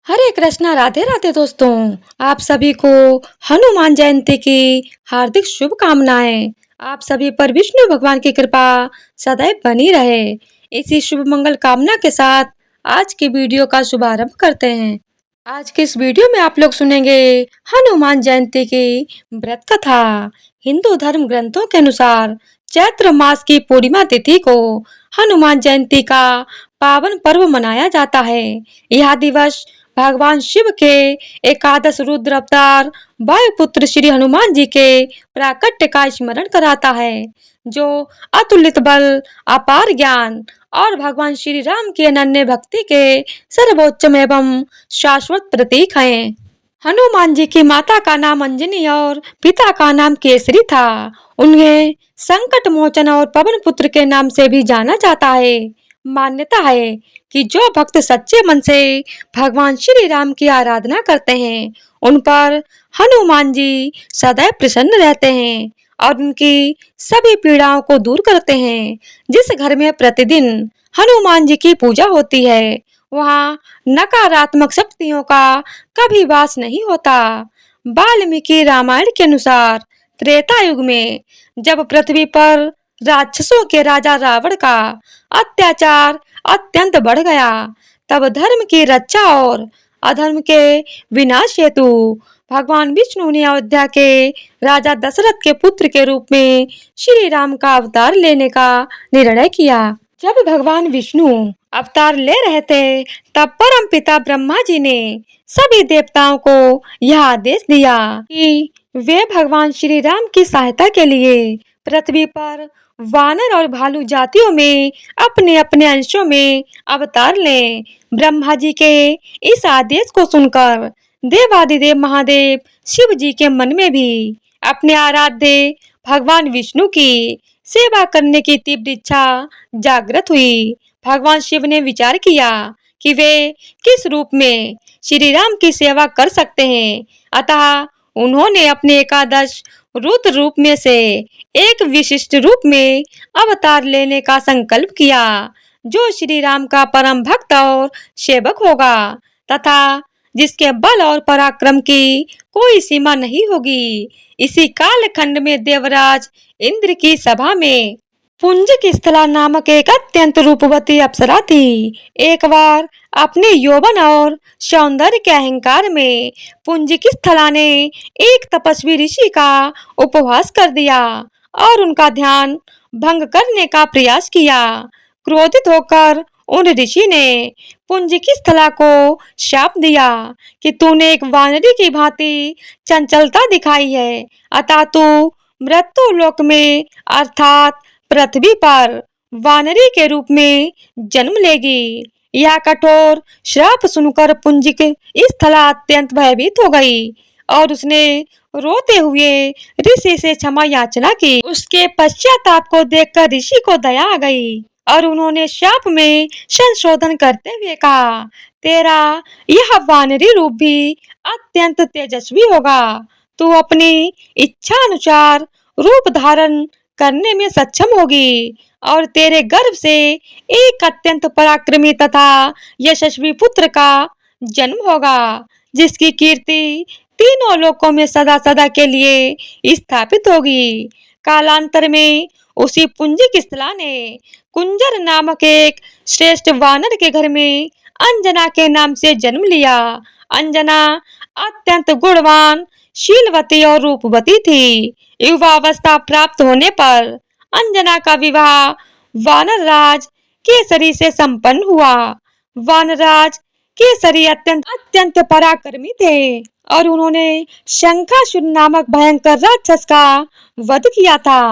हरे कृष्णा, राधे राधे दोस्तों। आप सभी को हनुमान जयंती की हार्दिक शुभकामनाएं। आप सभी पर विष्णु भगवान की कृपा सदैव बनी रहे। इसी शुभ मंगल कामना के साथ आज की वीडियो का शुभारंभ करते हैं। आज के इस वीडियो में आप लोग सुनेंगे हनुमान जयंती की व्रत कथा। हिंदू धर्म ग्रंथों के अनुसार चैत्र मास की पूर्णिमा तिथि को हनुमान जयंती का पावन पर्व मनाया जाता है। यह दिवस भगवान शिव के एकादश रुद्र अवतार वायुपुत्र श्री हनुमान जी के प्राकट्य का स्मरण कराता है, जो अतुलित बल, अपार ज्ञान और भगवान श्री राम की अनन्य भक्ति के सर्वोच्चम एवं शाश्वत प्रतीक हैं। हनुमान जी की माता का नाम अंजनी और पिता का नाम केसरी था। उन्हें संकट मोचन और पवन पुत्र के नाम से भी जाना जाता है। मान्यता है कि जो भक्त सच्चे मन से भगवान श्री राम की आराधना करते हैं, उन पर हनुमान जी सदैव प्रसन्न रहते हैं और उनकी सभी पीड़ाओं को दूर करते हैं। जिस घर में प्रतिदिन हनुमान जी की पूजा होती है, वहाँ नकारात्मक शक्तियों का कभी वास नहीं होता। वाल्मीकि रामायण के अनुसार त्रेता युग में जब पृथ्वी पर राक्षसों के राजा रावण का अत्याचार अत्यंत बढ़ गया, तब धर्म की रक्षा और अधर्म के विनाश हेतु भगवान विष्णु ने अयोध्या के राजा दशरथ के पुत्र के रूप में श्री राम का अवतार लेने का निर्णय किया। जब भगवान विष्णु अवतार ले रहे थे, तब परम पिता ब्रह्मा जी ने सभी देवताओं को यह आदेश दिया कि वे भगवान श्री राम की सहायता के लिए पृथ्वी पर वानर और भालू जातियों में अपने अपने अंशों में अवतार लें। ब्रह्मा जी के इस आदेश को सुनकर देवादिदेव महादेव शिव जी के मन में भी अपने आराध्य भगवान विष्णु की सेवा करने की तीव्र इच्छा जागृत हुई। भगवान शिव ने विचार किया कि वे किस रूप में श्री राम की सेवा कर सकते हैं, अतः उन्होंने अपने एकादश रुद्र रूप में से एक विशिष्ट रूप में अवतार लेने का संकल्प किया, जो श्री राम का परम भक्त और सेवक होगा तथा जिसके बल और पराक्रम की कोई सीमा नहीं होगी। इसी कालखंड में देवराज इंद्र की सभा में पुंजक स्थला नामक एक अत्यंत रूपवती अप्सरा थी। एक बार अपने यौवन और सौंदर्य के अहंकार में पुंजक स्थला ने एक तपस्वी ऋषि का उपहास कर दिया और उनका ध्यान भंग करने का प्रयास किया। क्रोधित होकर उन ऋषि ने पुंजक स्थला को शाप दिया कि तूने एक वानरी की भांति चंचलता दिखाई है, अतः तू मृत्यु लोक में अर्थात पृथ्वी पर वानरी के रूप में जन्म लेगी। यह कठोर श्राप सुनकर पुंजक स्थला अत्यंत भयभीत हो गई और उसने रोते हुए ऋषि से क्षमा याचना की। उसके पश्चाताप को देखकर ऋषि को दया आ गई और उन्होंने शाप में संशोधन करते हुए कहा, तेरा यह वानरी रूप भी अत्यंत तेजस्वी होगा। तू अपनी इच्छा अनुसार रूप धारण करने में सक्षम होगी और तेरे गर्भ से एक अत्यंत पराक्रमी तथा यशस्वी पुत्र का जन्म होगा, जिसकी कीर्ति तीनों लोकों में सदा सदा के लिए स्थापित होगी। कालांतर में उसी पुंजक स्थला ने कुंजर नामक एक श्रेष्ठ वानर के घर में अंजना के नाम से जन्म लिया। अंजना अत्यंत गुणवान, शीलवती और रूपवती थी। युवावस्था प्राप्त होने पर अंजना का विवाह वानरराज केसरी से संपन्न हुआ। वानरराज केसरी अत्यंत अत्यंत पराक्रमी थे और उन्होंने शंखासुर नामक भयंकर राक्षस का वध किया था।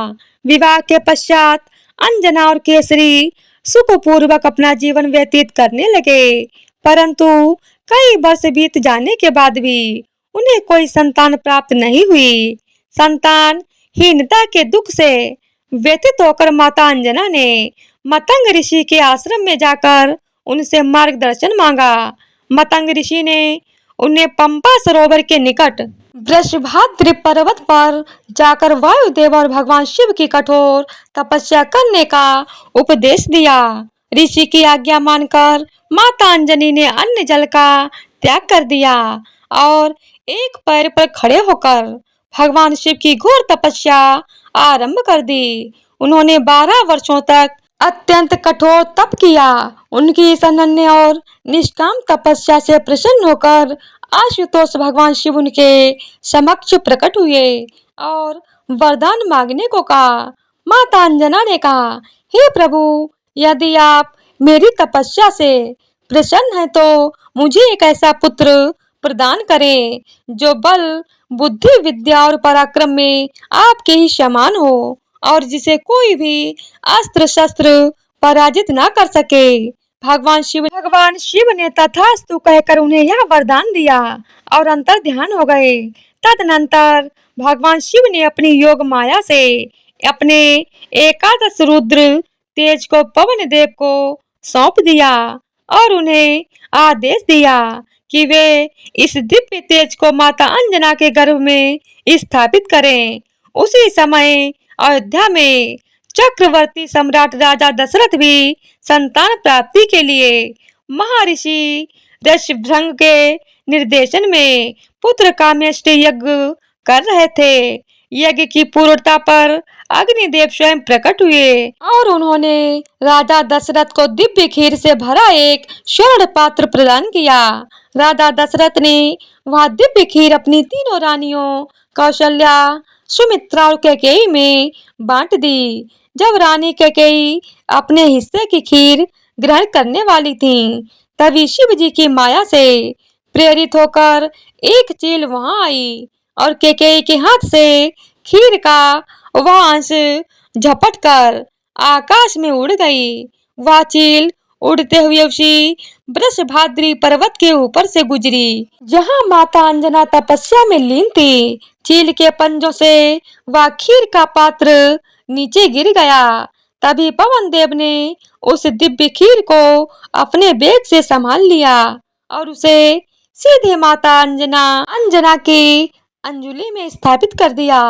विवाह के पश्चात अंजना और केसरी सुखपूर्वक अपना जीवन व्यतीत करने लगे, परंतु कई वर्ष बीत जाने के बाद भी उन्हें कोई संतान प्राप्त नहीं हुई। संतानहीनता के दुख से व्यथित होकर माता अंजना ने मतंग ऋषि के आश्रम में जाकर उनसे मार्गदर्शन मांगा। मतंग ऋषि ने उन्हें पंपा सरोवर के निकट वृषभाद्रि पर्वत पर जाकर वायुदेव और भगवान शिव की कठोर तपस्या करने का उपदेश दिया। ऋषि की आज्ञा मानकर माता अंजनी ने अन्न जल का त्याग कर दिया और एक पैर पर खड़े होकर भगवान शिव की घोर तपस्या आरंभ कर दी। उन्होंने 12 वर्षों तक अत्यंत कठोर तप किया। उनकी इस अनन्य और निष्काम तपस्या से प्रसन्न होकर आशुतोष भगवान शिव उनके समक्ष प्रकट हुए और वरदान मांगने को कहा। माता अंजना ने कहा, हे प्रभु, यदि आप मेरी तपस्या से प्रसन्न हैं तो मुझे एक ऐसा पुत्र प्रदान करें जो बल, बुद्धि, विद्या और पराक्रम में आपके ही समान हो और जिसे कोई भी अस्त्र शस्त्र पराजित ना कर सके। भगवान शिव ने तथास्तु कहकर उन्हें यह वरदान दिया और अंतर ध्यान हो गए। तदनंतर भगवान शिव ने अपनी योग माया से अपने एकादश रुद्र तेज को पवन देव को सौंप दिया और उन्हें आदेश दिया कि वे इस दिव्य तेज को माता अंजना के गर्भ में स्थापित करें। उसी समय अयोध्या में चक्रवर्ती सम्राट राजा दशरथ भी संतान प्राप्ति के लिए महर्षि ऋषभृंग के निर्देशन में पुत्र कामेष्टि यज्ञ कर रहे थे। यज्ञ की पूर्णता पर अग्निदेव स्वयं प्रकट हुए और उन्होंने राजा दशरथ को दिव्य खीर से भरा एक स्वर्ण पात्र प्रदान किया। राजा दशरथ ने वह दिव्य खीर अपनी तीनों रानियों कौशल्या, सुमित्रा और कैकेयी में बांट दी। जब रानी कैकेयी अपने हिस्से की खीर ग्रहण करने वाली थी, तभी शिव जी की माया से प्रेरित होकर एक चील वहां आई और कैकेयी के हाथ से खीर का वह अंश झपट कर आकाश में उड़ गई। वह चील उड़ते हुए उसी वृषभाद्रि पर्वत के ऊपर से गुजरी जहां माता अंजना तपस्या में लीन थी। चील के पंजों से वह खीर का पात्र नीचे गिर गया। तभी पवन देव ने उस दिव्य खीर को अपने बेग से संभाल लिया और उसे सीधे माता अंजना की अंजुलि में स्थापित कर दिया।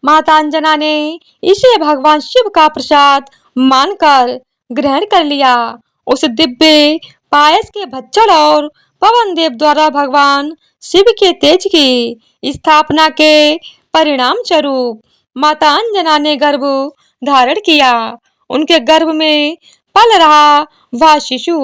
माता अंजना ने इसे भगवान शिव का प्रसाद मानकर ग्रहण कर लिया। उस दिव्य पायस के भक्षण और पवन देव द्वारा भगवान शिव के तेज की स्थापना के परिणाम स्वरूप माता अंजना ने गर्भ धारण किया। उनके गर्भ में पल रहा वह शिशु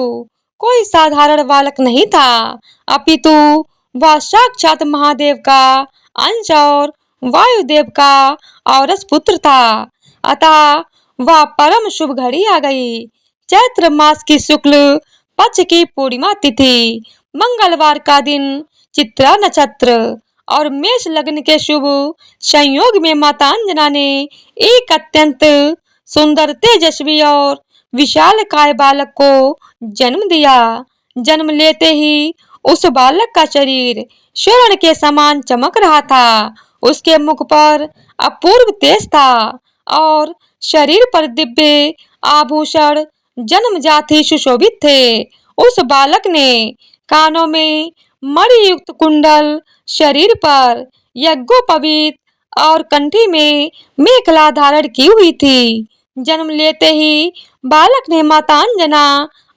कोई साधारण बालक नहीं था, अपितु वह साक्षात महादेव का अंश और वायुदेव का औरस पुत्र था। अतः वह परम शुभ घड़ी आ गई। चैत्र मास की शुक्ल पक्ष की पूर्णिमा तिथि, मंगलवार का दिन, चित्रा नक्षत्र और मेष लग्न के शुभ संयोग में माता अंजना ने एक अत्यंत सुंदर, तेजस्वी और विशाल काय बालक को जन्म दिया। जन्म लेते ही उस बालक का शरीर स्वर्ण के समान चमक रहा था। उसके मुख पर अपूर्व तेज था और शरीर पर दिव्य आभूषण जन्मजात ही सुशोभित थे। उस बालक ने कानों में मणि युक्त कुंडल, शरीर पर यज्ञोपवीत और कंठी में मेखला धारण की हुई थी। जन्म लेते ही बालक ने माता अंजना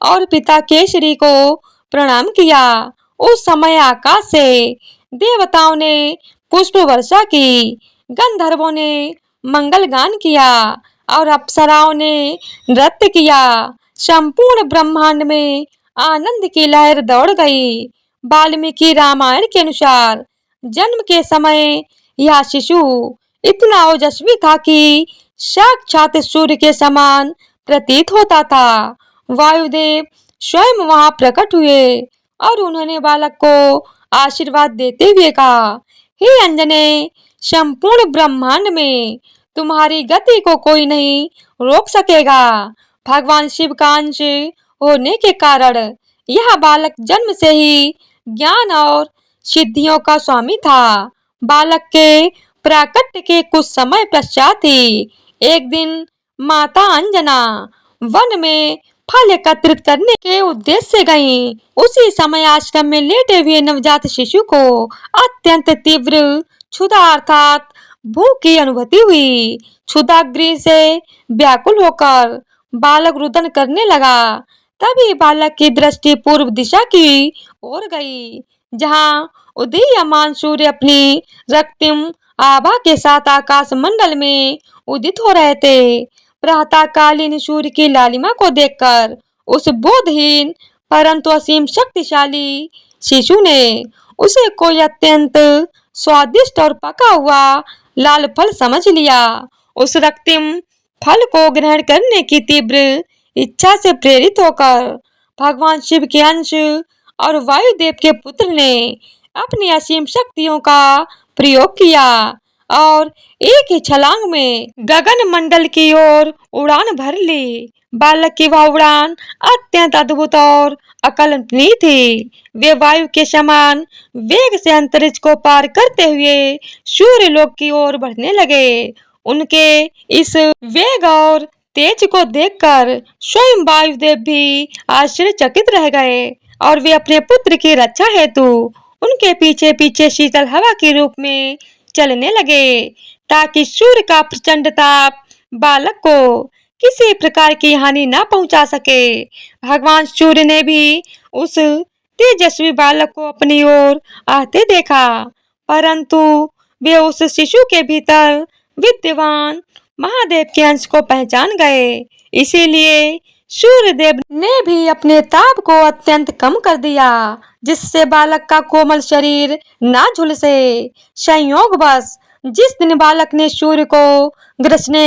और पिता केसरी को प्रणाम किया। उस समय आकाश से देवताओं ने पुष्प वर्षा की, गंधर्वों ने मंगल गान किया और अप्सराओं ने नृत्य किया। संपूर्ण ब्रह्मांड में आनंद की लहर दौड़ गई। वाल्मीकि रामायण के अनुसार जन्म के समय यह शिशु इतना ओजस्वी था कि साक्षात सूर्य के समान प्रतीत होता था। वायुदेव स्वयं वहां प्रकट हुए और उन्होंने बालक को आशीर्वाद देते हुए कहा, हे अंजने, संपूर्ण ब्रह्मांड में तुम्हारी गति को कोई नहीं रोक सकेगा। भगवान शिव का अंश होने के कारण यह बालक जन्म से ही ज्ञान और सिद्धियों का स्वामी था। बालक के प्राकट्य के कुछ समय पश्चात ही एक दिन माता अंजना वन में फल एकत्रित करने के उद्देश्य से गईं। उसी समय आश्रम में लेटे हुए नवजात शिशु को अत्यंत तीव्र क्षुधा अर्थात भूख की अनुभूति हुई। क्षुधाग्नि से व्याकुल होकर बालक रुदन करने लगा। तभी बालक की दृष्टि पूर्व दिशा की ओर गई। जहां उदीयमान सूर्य अपनी रক্তিम आभा के साथ आकाश मंडल में उदित हो रहे थे। प्रातःकालीन सूर्य की लालिमा को देखकर उस बोधहीन परंतु असीम शक्तिशाली शिशु ने उसे कोई अत्यंत स्वादिष्ट और पका हुआ लाल फल समझ लिया। उस रक्तिम फल को ग्रहण करने की तीव्र इच्छा से प्रेरित होकर भगवान शिव के अंश और वायुदेव के पुत्र ने अपनी असीम शक्तियों का प्रयोग किया और एक ही छलांग में गगन मंडल की ओर उड़ान भर ली। बालक की वह उड़ान अत्यंत अद्भुत और अकल्पनीय थी। वे वायु के समान वेग से अंतरिक्ष को पार करते हुए सूर्य लोक की ओर बढ़ने लगे। उनके इस वेग और तेज को देखकर स्वयं वायुदेव भी आश्चर्यचकित रह गए और वे अपने पुत्र की रक्षा हेतु उनके पीछे पीछे शीतल हवा के रूप में चलने लगे ताकि सूर्य का प्रचंड ताप बालक को किसी प्रकार की हानि न पहुंचा सके। भगवान सूर्य ने भी उस तेजस्वी बालक को अपनी ओर आते देखा, परंतु वे उस शिशु के भीतर विद्यमान महादेव के अंश को पहचान गए। इसीलिए सूर्यदेव ने भी अपने ताप को अत्यंत कम कर दिया, जिससे बालक का कोमल शरीर ना झुलसे। संयोगवश जिस दिन बालक ने सूर्य को ग्रसने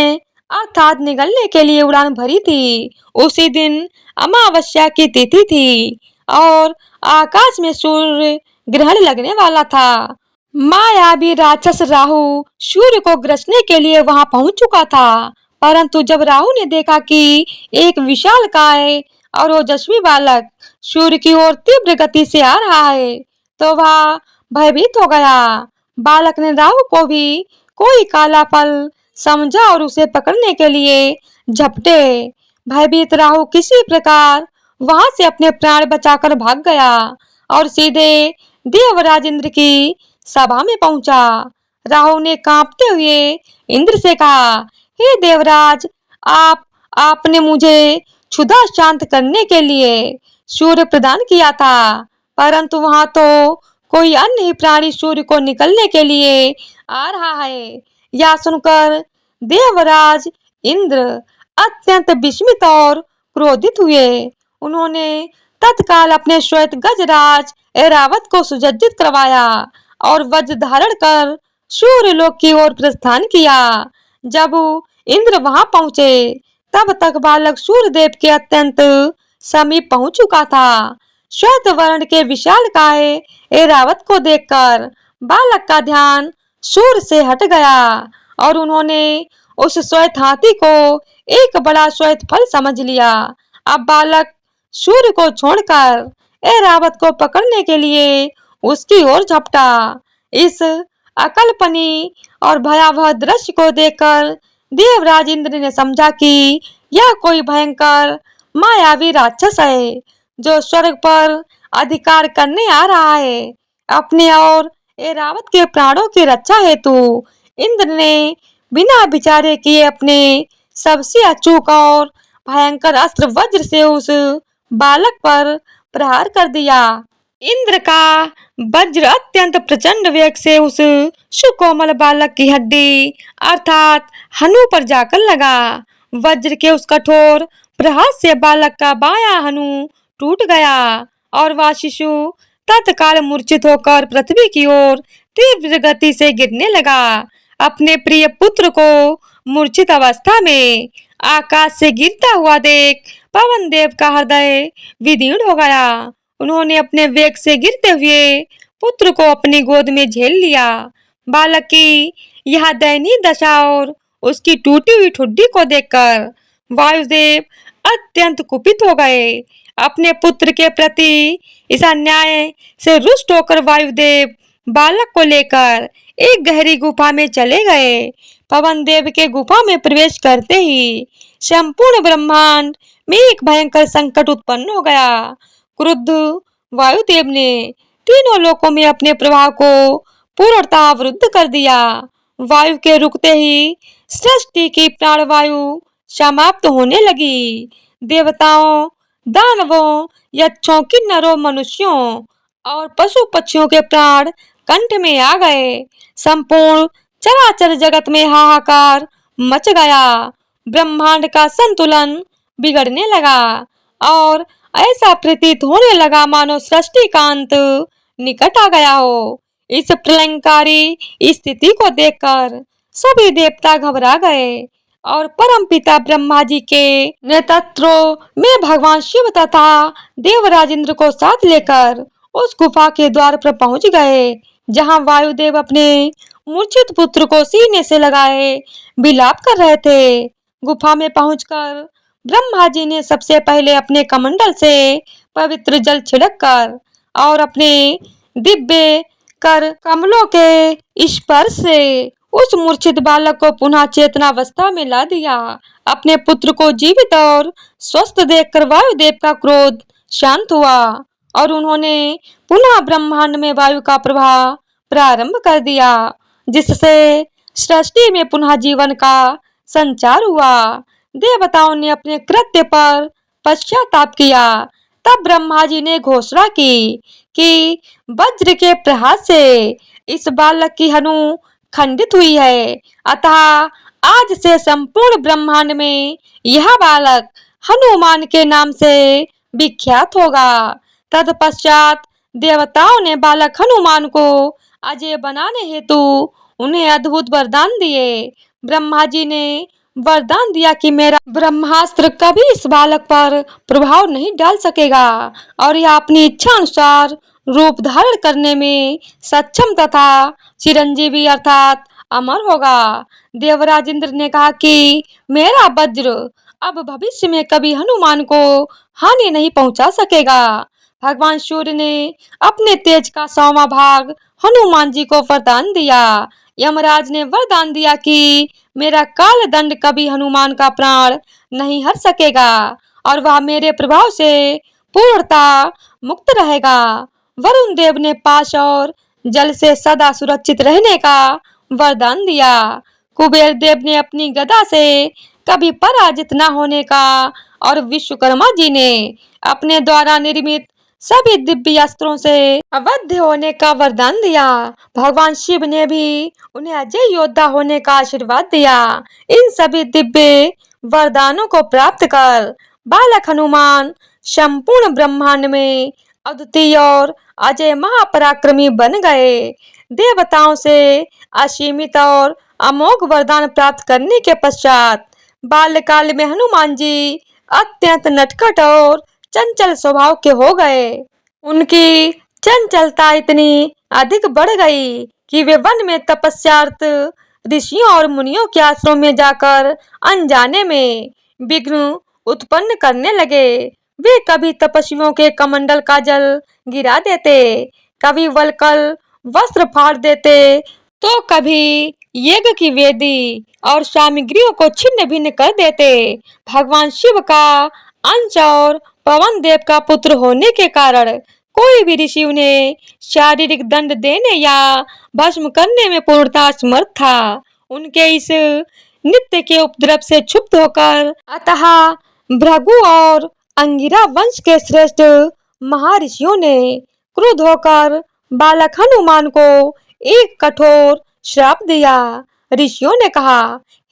अर्थात निगलने के लिए उड़ान भरी थी, उसी दिन अमावस्या की तिथि थी और आकाश में सूर्य ग्रहण लगने वाला था। मायावी राक्षस राहु सूर्य को ग्रसने के लिए वहां पहुंच चुका था, परंतु जब राहु ने देखा कि एक विशालकाय और ओजस्वी बालक सूर्य की ओर तीव्र गति से आ रहा है, तो वह भयभीत हो गया। बालक ने राहु को भी कोई काला फल समझा और उसे पकड़ने के लिए झपटे। भयभीत राहु किसी प्रकार वहां से अपने प्राण बचाकर भाग गया और सीधे देवराज इंद्र की सभा में पहुंचा। राहु ने कांपते हुए इंद्र से कहा, हे देवराज, आपने मुझे क्षुधा शांत करने के लिए सूर्य प्रदान किया था, परंतु वहां तो कोई अन्य ही प्राणी सूर्य को निकलने के लिए आ रहा है। यह सुनकर देवराज इंद्र अत्यंत विस्मित और क्रोधित हुए। उन्होंने तत्काल अपने श्वेत गजराज ऐरावत को सुसज्जित करवाया और वज्र धारण कर सूर्य लोक की ओर प्रस्थान किया। जब इंद्र वहां पहुंचे, तब तक बालक सूर्यदेव के अत्यंत समीप पहुंच चुका था। श्वेत वर्ण के विशालकाय ऐरावत को देखकर बालक का ध्यान सूर्य से हट गया और उन्होंने उस श्वेत हाथी को एक बड़ा श्वेत फल समझ लिया। अब बालक सूर्य को छोड़कर ऐरावत को पकड़ने के लिए उसकी ओर झपटा। इस अकल्पनीय और भयावह दृश्य को देखकर देवराज इंद्र ने समझा कि यह कोई भयंकर मायावी राक्षस है जो स्वर्ग पर अधिकार करने आ रहा है। अपने और ऐरावत के प्राणों की रक्षा हेतु इंद्र ने बिना विचारे किए अपने सबसे अचूक और भयंकर अस्त्र वज्र से उस बालक पर प्रहार कर दिया। इंद्र का वज्र अत्यंत प्रचंड वेग से उस सुकोमल बालक की हड्डी अर्थात हनु पर जाकर लगा। वज्र के उस कठोर प्रहार से बालक का बायां हनु टूट गया और वह शिशु तत्काल मूर्छित होकर पृथ्वी की ओर तीव्र गति से गिरने लगा। अपने प्रिय पुत्र को मूर्छित अवस्था में आकाश से गिरता हुआ देख पवन देव का हृदय विदीर्ण हो गया। उन्होंने अपने वेग से गिरते हुए पुत्र को अपनी गोद में झेल लिया। बालक की यह दयनीय दशा और उसकी टूटी हुई ठुड्डी को देखकर वायुदेव अत्यंत कुपित हो गए। अपने पुत्र के प्रति इस अन्याय से रुष्ट होकर वायुदेव बालक को लेकर एक गहरी गुफा में चले गए। पवन देव के गुफा में प्रवेश करते ही संपूर्ण ब्रह्मांड में एक भयंकर संकट उत्पन्न हो गया। क्रुद्ध वायुदेव ने तीनों लोकों में अपने प्रभाव को पूर्णतः अवरुद्ध कर दिया। वायु के रुकते ही सृष्टि की प्राणवायु समाप्त होने लगी। देवताओं, दानवों, यक्षों, किन्नरों, मनुष्यों और पशु पक्षियों के प्राण कंठ में आ गए। संपूर्ण चराचर जगत में हाहाकार मच गया। ब्रह्मांड का संतुलन बिगड़ने लगा और ऐसा प्रतीत होने लगा मानो सृष्टि का अंत निकट आ गया हो। इस प्रलयंकारी स्थिति को देखकर सभी देवता घबरा गए और परमपिता ब्रह्मा जी के नेतृत्व में भगवान शिव तथा देवराज इंद्र को साथ लेकर उस गुफा के द्वार पर पहुंच गए, जहां वायुदेव अपने मूर्छित पुत्र को सीने से लगाए विलाप कर रहे थे। गुफा में पहुंचकर ब्रह्मा जी ने सबसे पहले अपने कमंडल से पवित्र जल छिड़क कर और अपने दिव्य कर कमलों के स्पर्श से उस मूर्छित बालक को पुनः चेतनावस्था में ला दिया। अपने पुत्र को जीवित और स्वस्थ देखकर वायुदेव का क्रोध शांत हुआ और उन्होंने पुनः ब्रह्मांड में वायु का प्रवाह प्रारंभ कर दिया, जिससे सृष्टि में पुनः जीवन का संचार हुआ। देवताओं ने अपने कृत्य पर पश्चाताप किया। तब ब्रह्मा जी ने घोषणा की कि वज्र के प्रहार से इस बालक की हनु खंडित हुई है, अतः आज से संपूर्ण ब्रह्मांड में यह बालक हनुमान के नाम से विख्यात होगा। तत्पश्चात देवताओं ने बालक हनुमान को अजय बनाने हेतु उन्हें अद्भुत वरदान दिए। ब्रह्मा जी ने वरदान दिया कि मेरा ब्रह्मास्त्र कभी इस बालक पर प्रभाव नहीं डाल सकेगा और यह अपनी इच्छा अनुसार रूप धारण करने में सक्षम तथा चिरंजीवी अर्थात अमर होगा। देवराज इंद्र ने कहा कि मेरा वज्र अब भविष्य में कभी हनुमान को हानि नहीं पहुंचा सकेगा। भगवान सूर्य ने अपने तेज का 100वां भाग हनुमान जी को वरदान दिया। यमराज ने वरदान दिया कि मेरा काल दंड कभी हनुमान का प्राण नहीं हर सकेगा और वह मेरे प्रभाव से पूर्णता मुक्त रहेगा। वरुण देव ने पाश और जल से सदा सुरक्षित रहने का वरदान दिया। कुबेर देव ने अपनी गदा से कभी पराजित न होने का और विश्वकर्मा जी ने अपने द्वारा निर्मित सभी दिव्य अस्त्रों से अवध्य होने का वरदान दिया। भगवान शिव ने भी उन्हें अजय योद्धा होने का आशीर्वाद दिया। इन सभी दिव्य वरदानों को प्राप्त कर बालक हनुमान संपूर्ण ब्रह्मांड में अद्वितीय और अजय महापराक्रमी बन गए। देवताओं से असीमित और अमोघ वरदान प्राप्त करने के पश्चात बाल्यकाल में हनुमान जी अत्यंत नटखट और चंचल स्वभाव के हो गए। उनकी चंचलता इतनी अधिक बढ़ गई कि वे वन में तपस्यार्थ ऋषियों और मुनियों के आश्रम में जाकर अनजाने में विघ्न उत्पन्न करने लगे। वे कभी तपस्वियों के कमंडल का जल गिरा देते, कभी वल्कल वस्त्र फाड़ देते, तो कभी यज्ञ की वेदी और सामग्रियों को छिन्न भिन्न कर देते। भगवान शिव का अंश और पवन देव का पुत्र होने के कारण कोई भी ऋषि उन्हें शारीरिक दंड देने या भस्म करने में पूर्णतः असमर्थ था। उनके इस नित्य के उपद्रव से क्षुब्ध होकर अतः भृगु और अंगिरा वंश के श्रेष्ठ महर्षियों ने क्रुद्ध होकर बालक हनुमान को एक कठोर श्राप दिया। ऋषियों ने कहा,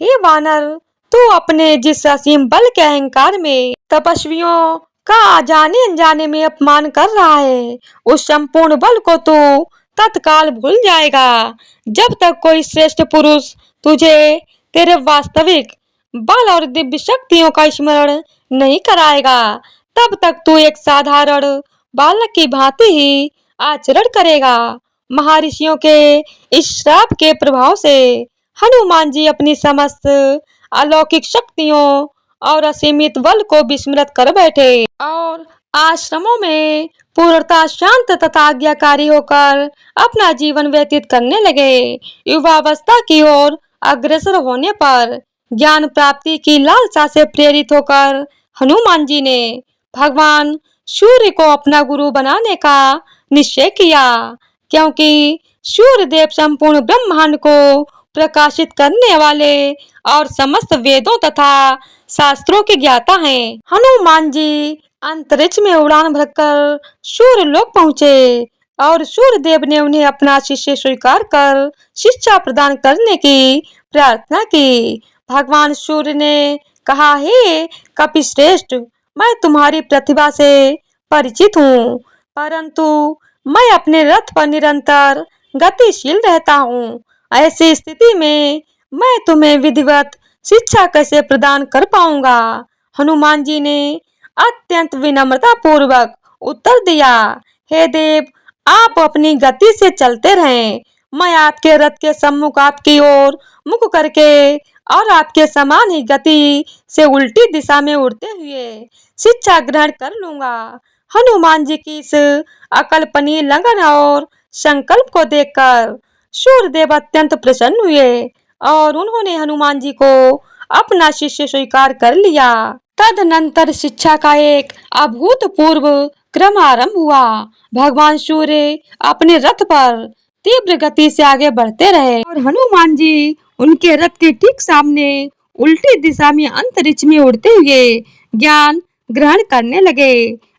हे वानर, तू अपने जिस असीम बल के अहंकार में तपस्वियों का जाने अनजाने में अपमान कर रहा है, उस संपूर्ण बल को तू तत्काल भूल जाएगा। जब तक कोई श्रेष्ठ पुरुष तुझे तेरे वास्तविक बल और दिव्य शक्तियों का स्मरण नहीं कराएगा, तब तक तू एक साधारण बालक की भांति ही आचरण करेगा। महर्षियों के इस श्राप के प्रभाव से हनुमान जी अपनी समस्त अलौकिक शक्तियों और असीमित बल को विस्मृत कर बैठे और आश्रमों में पूर्णतः शांत तथा आज्ञाकारी होकर अपना जीवन व्यतीत करने लगे। युवावस्था की ओर अग्रसर होने पर ज्ञान प्राप्ति की लालसा से प्रेरित होकर हनुमान जी ने भगवान सूर्य को अपना गुरु बनाने का निश्चय किया, क्योंकि सूर्य देव संपूर्ण ब्रह्मांड को प्रकाशित करने वाले और समस्त वेदों तथा शास्त्रों के ज्ञाता हैं। हनुमान जी अंतरिक्ष में उड़ान भरकर सूर्य लोक पहुँचे। और सूर्यदेव ने उन्हें अपना शिष्य स्वीकार कर शिक्षा प्रदान करने की प्रार्थना की। भगवान सूर्य ने कहा, हे कपिश्रेष्ठ, मैं तुम्हारी प्रतिभा से परिचित हूँ, परंतु मैं अपने रथ पर निरंतर गतिशील रहता हूँ। ऐसी स्थिति में मैं तुम्हें विधिवत शिक्षा कैसे प्रदान कर पाऊंगा। हनुमान जी ने अत्यंत विनम्रता पूर्वक उत्तर दिया, हे देव, आप अपनी गति से चलते रहें। मैं आपके रथ के सम्मुख आपकी ओर मुख करके और आपके समान ही गति से उल्टी दिशा में उड़ते हुए शिक्षा ग्रहण कर लूंगा। हनुमान जी की इस अकल्पनीय लगन और संकल्प को देखकर सूर्यदेव अत्यंत प्रसन्न हुए और उन्होंने हनुमान जी को अपना शिष्य स्वीकार कर लिया। तदनंतर शिक्षा का एक अभूतपूर्व क्रम आरंभ हुआ। भगवान सूर्य अपने रथ पर तीव्र गति से आगे बढ़ते रहे और हनुमान जी उनके रथ के ठीक सामने उल्टी दिशा में अंतरिक्ष में उड़ते हुए ज्ञान ग्रहण करने लगे।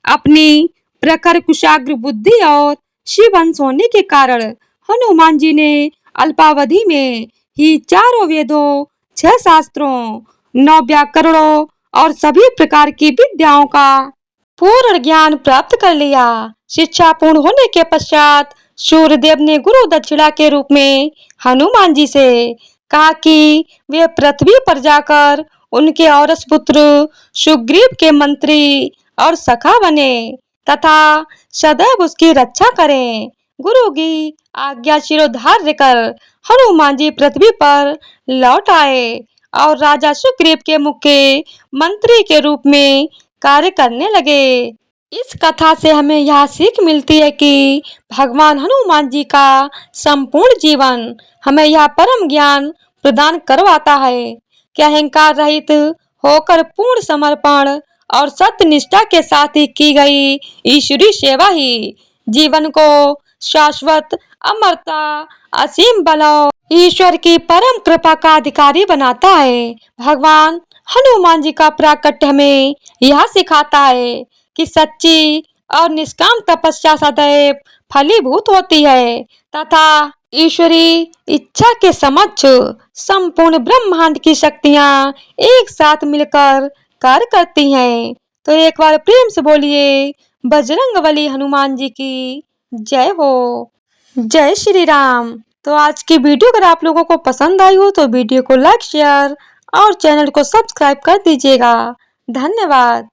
अपनी प्रखर कुशाग्र बुद्धि और शिवंश होने के कारण हनुमान जी ने अल्पावधि में ही चारों वेदों, 6 शास्त्रों, 9 व्याकरणों और सभी प्रकार की विद्याओं का पूर्ण ज्ञान प्राप्त कर लिया। शिक्षा पूर्ण होने के पश्चात सूर्यदेव ने गुरु दक्षिणा के रूप में हनुमान जी से कहा कि वे पृथ्वी पर जाकर उनके औरस पुत्र सुग्रीव के मंत्री और सखा बने तथा सदैव उसकी रक्षा करें। गुरु की आज्ञा शिरोधार्य कर हनुमान जी पृथ्वी पर लौट आए और राजा सुग्रीव के मुख्य मंत्री के रूप में कार्य करने लगे। इस कथा से हमें यह सीख मिलती है कि भगवान हनुमान जी का संपूर्ण जीवन हमें यह परम ज्ञान प्रदान करवाता है कि अहंकार रहित होकर पूर्ण समर्पण और सत्य निष्ठा के साथ ही की गई ईश्वरीय सेवा ही जीवन को शाश्वत अमरता, असीम बल और ईश्वर की परम कृपा का अधिकारी बनाता है। भगवान हनुमान जी का प्राकट्य हमें यह सिखाता है कि सच्ची और निष्काम तपस्या सदैव फलीभूत होती है तथा ईश्वरी इच्छा के समक्ष संपूर्ण ब्रह्मांड की शक्तियां एक साथ मिलकर कार्य करती हैं। तो एक बार प्रेम से बोलिए, बजरंगबली हनुमान जी की जय हो। जय श्री राम। तो आज की वीडियो अगर आप लोगों को पसंद आई हो तो वीडियो को लाइक, शेयर और चैनल को सब्सक्राइब कर दीजिएगा। धन्यवाद।